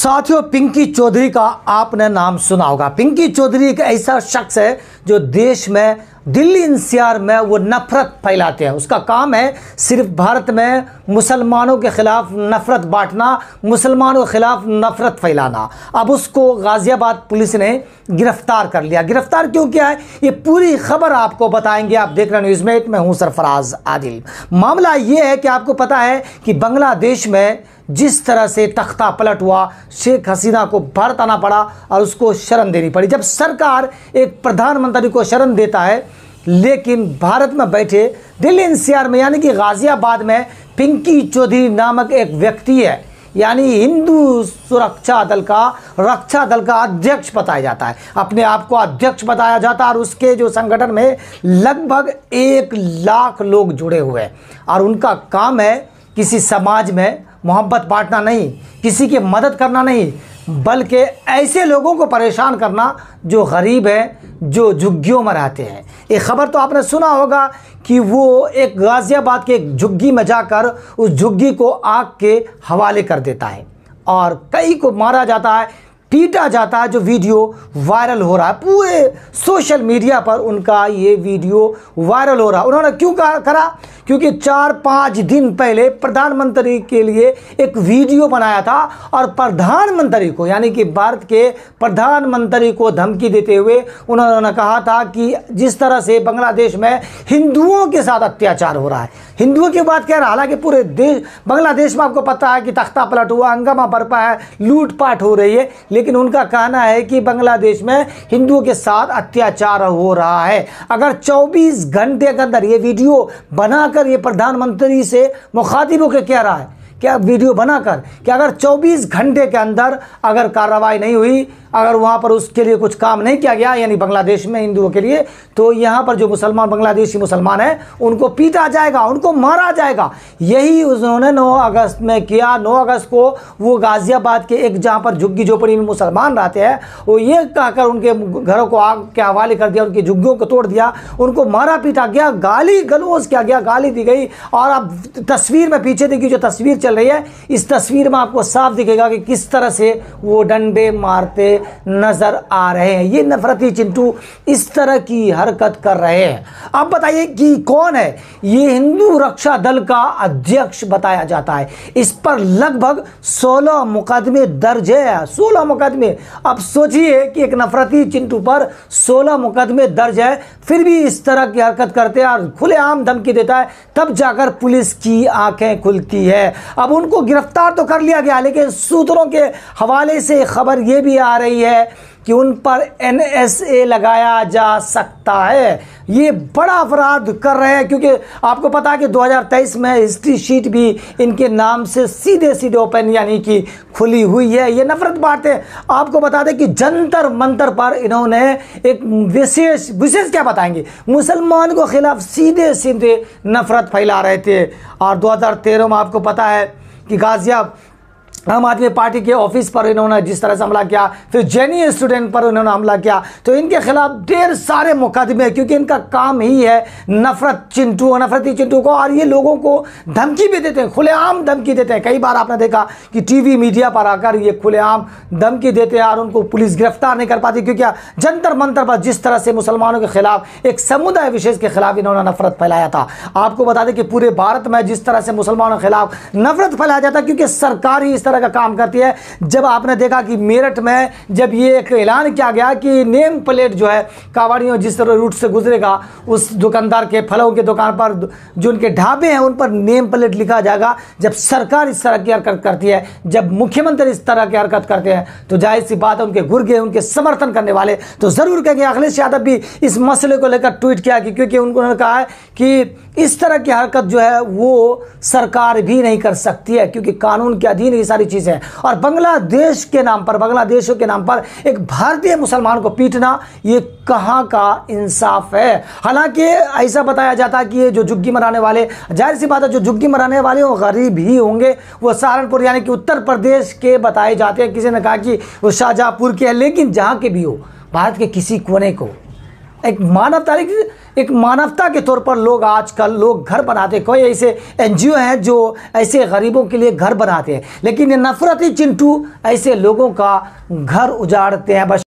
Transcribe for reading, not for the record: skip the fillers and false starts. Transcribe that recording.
साथियों, पिंकी चौधरी का आपने नाम सुना होगा। पिंकी चौधरी एक ऐसा शख्स है जो देश में, दिल्ली एनसीआर में वो नफरत फैलाते हैं। उसका काम है सिर्फ भारत में मुसलमानों के खिलाफ नफरत बांटना, मुसलमानों के खिलाफ नफरत फैलाना। अब उसको गाजियाबाद पुलिस ने गिरफ्तार कर लिया। गिरफ्तार क्यों किया है, ये पूरी खबर आपको बताएंगे। आप देख रहे हैं न्यूज़मेट, मैं हूं सरफराज आदिल। मामला ये है कि आपको पता है कि बांग्लादेश में जिस तरह से तख्ता पलट हुआ, शेख हसीना को भारत आना पड़ा और उसको शरण देनी पड़ी। जब सरकार एक प्रधानमंत्री को शरण देता है, लेकिन भारत में बैठे दिल्ली एनसीआर में यानी कि गाजियाबाद में पिंकी चौधरी नामक एक व्यक्ति है, यानी हिंदू सुरक्षा दल का अध्यक्ष बताया जाता है। अपने आप को अध्यक्ष बताया जाता है और उसके जो संगठन में लगभग 1 लाख लोग जुड़े हुए हैं और उनका काम है किसी समाज में मोहब्बत बांटना नहीं, किसी की मदद करना नहीं, बल्कि ऐसे लोगों को परेशान करना जो गरीब हैं, जो झुग्गियों में रहते हैं। एक खबर तो आपने सुना होगा कि वो एक गाजियाबाद के एक झुग्गी में जाकर उस झुग्गी को आग के हवाले कर देता है और कई को मारा जाता है, पीटा जाता है। जो वीडियो वायरल हो रहा है पूरे सोशल मीडिया पर, उनका ये वीडियो वायरल हो रहा है। उन्होंने क्यों करा? क्योंकि 4-5 दिन पहले प्रधानमंत्री के लिए एक वीडियो बनाया था और प्रधानमंत्री को, यानी कि भारत के प्रधानमंत्री को धमकी देते हुए उन्होंने कहा था कि जिस तरह से बांग्लादेश में हिंदुओं के साथ अत्याचार हो रहा है, हिंदुओं की बात कह रहा है, हालांकि पूरे देश बांग्लादेश में आपको पता है कि तख्ता पलट हुआ, हंगामा बरपा है, लूटपाट हो रही है, लेकिन उनका कहना है कि बांग्लादेश में हिंदुओं के साथ अत्याचार हो रहा है। अगर 24 घंटे के अंदर ये वीडियो बनाकर ये प्रधानमंत्री से मुखातिब होकर कह रहा है, क्या वीडियो बनाकर कि अगर 24 घंटे के अंदर अगर कार्रवाई नहीं हुई, अगर वहाँ पर उसके लिए कुछ काम नहीं किया गया, यानी बांग्लादेश में हिंदुओं के लिए, तो यहाँ पर जो मुसलमान, बांग्लादेशी मुसलमान हैं, उनको पीटा जाएगा, उनको मारा जाएगा। यही उन्होंने 9 अगस्त में किया। 9 अगस्त को वो गाजियाबाद के एक जहाँ पर झुग्गी झोपड़ी में मुसलमान रहते हैं, वो ये कहकर उनके घरों को आग के हवाले कर दिया, उनकी झुग्गियों को तोड़ दिया, उनको मारा पीटा गया, गाली गलौज किया गया, गाली दी गई। और अब तस्वीर में पीछे देखिए, जो तस्वीर चल रही है, इस तस्वीर में आपको साफ दिखेगा कि किस तरह से वो डंडे मारते नजर आ रहे हैं। ये नफरती चिंटू इस तरह की हरकत कर रहे हैं। अब बताइए कि कौन है ये? हिंदू रक्षा दल का अध्यक्ष बताया जाता है। इस पर लगभग 16 मुकदमे दर्ज है, 16 मुकदमे। अब सोचिए कि एक नफरती चिंटू पर 16 मुकदमे दर्ज है, फिर भी इस तरह की हरकत करते हैं और खुलेआम धमकी देता है, तब जाकर पुलिस की आंखें खुलती है। अब उनको गिरफ्तार तो कर लिया गया, लेकिन सूत्रों के हवाले से खबर यह भी आ रही है कि उन पर NSA लगाया जा सकता है। ये बड़ा अपराध कर रहे हैं, क्योंकि आपको पता है कि 2023 में हिस्ट्री शीट भी इनके नाम से सीधे ओपन यानी कि खुली हुई है। ये नफरत बांटते हैं। आपको बता दें कि जंतर मंतर पर इन्होंने एक विशेष क्या बताएंगे, मुसलमान को खिलाफ सीधे नफरत फैला रहे थे। और 2013 में आपको पता है कि गाजियाबाद आम आदमी पार्टी के ऑफिस पर इन्होंने जिस तरह से हमला किया, फिर जेएनयू स्टूडेंट पर इन्होंने हमला किया, तो इनके खिलाफ ढेर सारे मुकदमे, क्योंकि इनका काम ही है नफरती चिंटू को। और ये लोगों को धमकी भी देते हैं, खुलेआम धमकी देते हैं। कई बार आपने देखा कि टीवी मीडिया पर आकर ये खुलेआम धमकी देते हैं और उनको पुलिस गिरफ्तार नहीं कर पाती, क्योंकि जंतर मंतर पर जिस तरह से मुसलमानों के खिलाफ, एक समुदाय विशेष के खिलाफ इन्होंने नफरत फैलाया था। आपको बता दें कि पूरे भारत में जिस तरह से मुसलमानों के खिलाफ नफरत फैलाया जाता है, क्योंकि सरकार ही इस तरह का काम करती है। जब आपने देखा कि मेरठ में जब ये एक ऐलान किया गया कि नेम प्लेट जो है, कावड़ियों जिस तरह रूट से गुजरेगा, उस दुकानदार के, फलों के दुकान पर जो उनके ढाबे हैं, उन पर नेम प्लेट लिखा जाएगा। जब सरकार इस तरह की हरकत करती है, जब मुख्यमंत्री इस तरह की हरकत करते हैं, तो जाहिर सी बात है उनके गुर्गे, उनके समर्थन करने वाले तो जरूर कहेंगे। अखिलेश यादव भी इस मसले को लेकर ट्वीट किया कि क्योंकि उन्होंने कहा है कि इस तरह की हरकत जो है वो सरकार भी नहीं कर सकती है, क्योंकि कानून के अधीन ये सारी चीजें। और बांग्लादेशों के नाम पर एक भारतीय मुसलमान को पीटना, ये कहां का इंसाफ है? हालांकि ऐसा बताया जाता है कि ये जो झुग्गी मराने वाले, जाहिर सी बात है जो झुग्गी मराने वाले वो गरीब ही होंगे, वो सहारनपुर यानी कि उत्तर प्रदेश के बताए जाते हैं। किसी ने कहा कि वो शाहजहांपुर के हैं, लेकिन जहां के भी हो, भारत के किसी कोने को एक मानवता के तौर पर लोग आजकल घर बनाते हैं। कोई ऐसे एनजीओ हैं जो ऐसे गरीबों के लिए घर बनाते हैं, लेकिन ये नफरती चिंटू ऐसे लोगों का घर उजाड़ते हैं। बस